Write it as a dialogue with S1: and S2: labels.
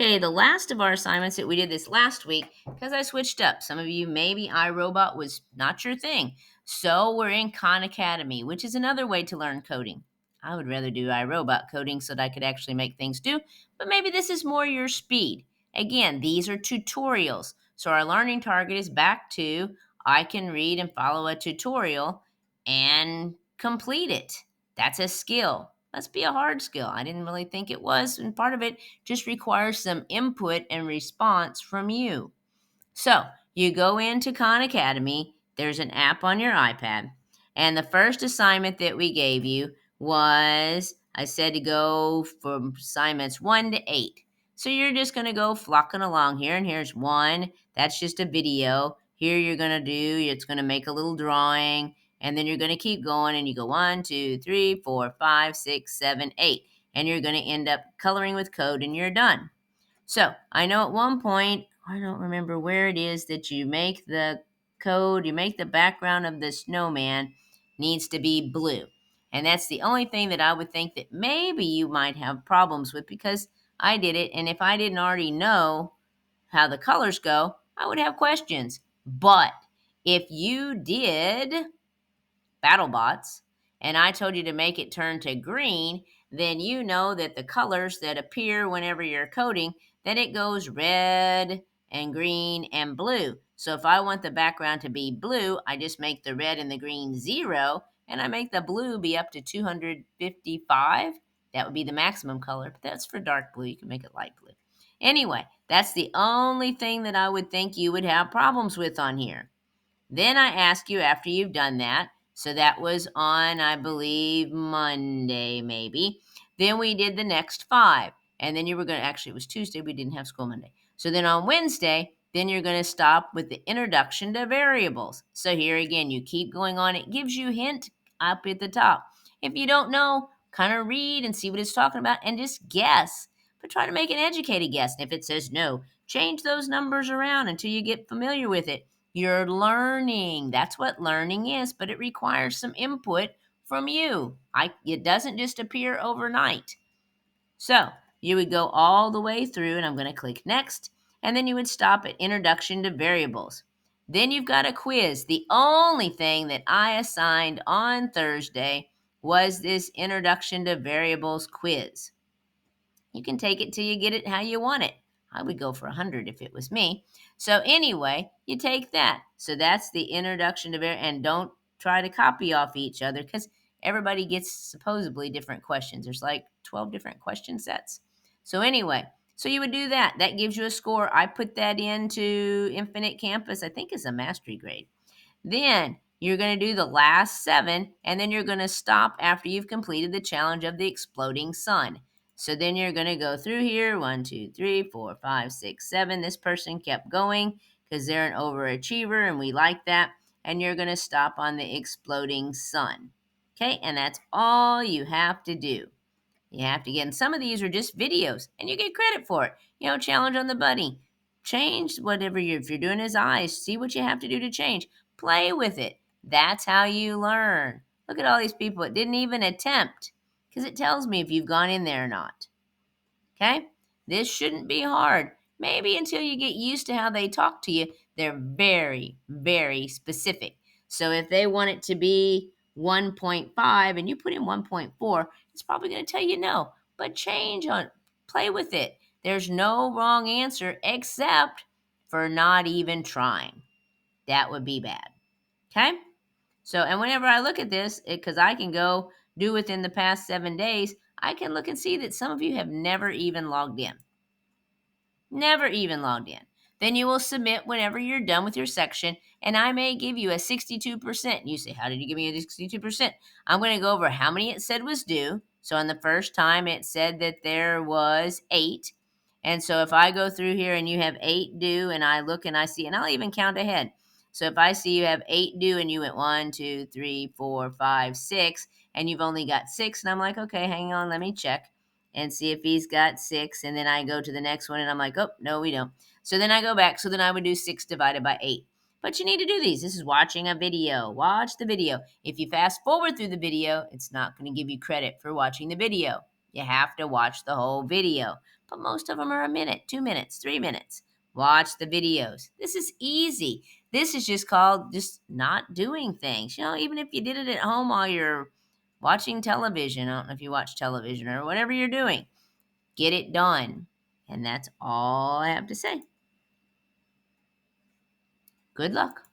S1: Okay, the last of our assignments that we did this last week, because I switched up. Some of you, maybe iRobot was not your thing. So we're in Khan Academy, which is another way to learn coding. I would rather do iRobot coding so that I could actually make things do, but maybe this is more your speed. Again, these are tutorials. So our learning target is back to I can read and follow a tutorial and complete it. That's a skill. Must be a hard skill. I didn't really think it was, and part of it just requires some input and response from you. So you go into Khan Academy, there's an app on your iPad, and the first assignment that we gave you was I said to go from assignments 1 to 8. So you're just going to go flocking along here, and here's one. That's just a video. Here you're going to do, it's going to make a little drawing, and then you're going to keep going, and you go 1, 2, 3, 4, 5, 6, 7, 8, and you're going to end up coloring with code, and you're done. So I know at one point, I don't remember where it is that you make the code, you make the background of the snowman needs to be blue. And that's the only thing that I would think that maybe you might have problems with because I did it. And if I didn't already know how the colors go, I would have questions. But if you did BattleBots, and I told you to make it turn to green, then you know that the colors that appear whenever you're coding, that it goes red and green and blue. So if I want the background to be blue, I just make the red and the green 0, and I make the blue be up to 255. That would be the maximum color, but that's for dark blue. You can make it light blue. Anyway, that's the only thing that I would think you would have problems with on here. Then I ask you after you've done that. So that was on, I believe, Monday, maybe. Then we did the next 5. And then you were going to, actually, it was Tuesday. We didn't have school Monday. So then on Wednesday, then you're going to stop with the introduction to variables. So here again, you keep going on. It gives you a hint up at the top. If you don't know, kind of read and see what it's talking about and just guess. But try to make an educated guess. And if it says no, change those numbers around until you get familiar with it. You're learning. That's what learning is, but it requires some input from you. It doesn't just appear overnight. So you would go all the way through, and I'm going to click next, and then you would stop at introduction to variables. Then you've got a quiz. The only thing that I assigned on Thursday was this introduction to variables quiz. You can take it till you get it how you want it. I would go for 100 if it was me. So anyway, you take that. So that's the introduction to and don't try to copy off each other because everybody gets supposedly different questions. There's like 12 different question sets. So anyway, so you would do that. That gives you a score. I put that into Infinite Campus, I think is a mastery grade. Then you're going to do the last 7, and then you're going to stop after you've completed the challenge of the exploding sun. So then you're going to go through here 1, 2, 3, 4, 5, 6, 7. This person kept going because they're an overachiever and we like that. And you're going to stop on the exploding sun. Okay, and that's all you have to do. You have to get, and some of these are just videos and you get credit for it. Challenge on the bunny. Change whatever if you're doing his eyes, see what you have to do to change. Play with it. That's how you learn. Look at all these people that didn't even attempt because it tells me if you've gone in there or not. Okay? This shouldn't be hard. Maybe until you get used to how they talk to you, they're very, very specific. So if they want it to be 1.5 and you put in 1.4, it's probably going to tell you no. But change on, play with it. There's no wrong answer except for not even trying. That would be bad. Okay? So, and whenever I look at this, because I can go do within the past 7 days, I can look and see that some of you have never even logged in. Never even logged in. Then you will submit whenever you're done with your section, and I may give you a 62%. You say, how did you give me a 62%? I'm going to go over how many it said was due. So on the first time, it said that there was 8. And so if I go through here and you have 8 due, and I look and I see, and I'll even count ahead. So if I see you have 8 due and you went 1, 2, 3, 4, 5, 6, and you've only got 6, and I'm like, okay, hang on, let me check and see if he's got 6. And then I go to the next one and I'm like, oh, no, we don't. So then I go back. So then I would do 6 divided by 8. But you need to do these. This is watching a video. Watch the video. If you fast forward through the video, it's not going to give you credit for watching the video. You have to watch the whole video. but most of them are a minute, 2 minutes, 3 minutes. Watch the videos. This is easy. This is just called just not doing things. Even if you did it at home while you're watching television, I don't know if you watch television or whatever you're doing, get it done. And that's all I have to say. Good luck.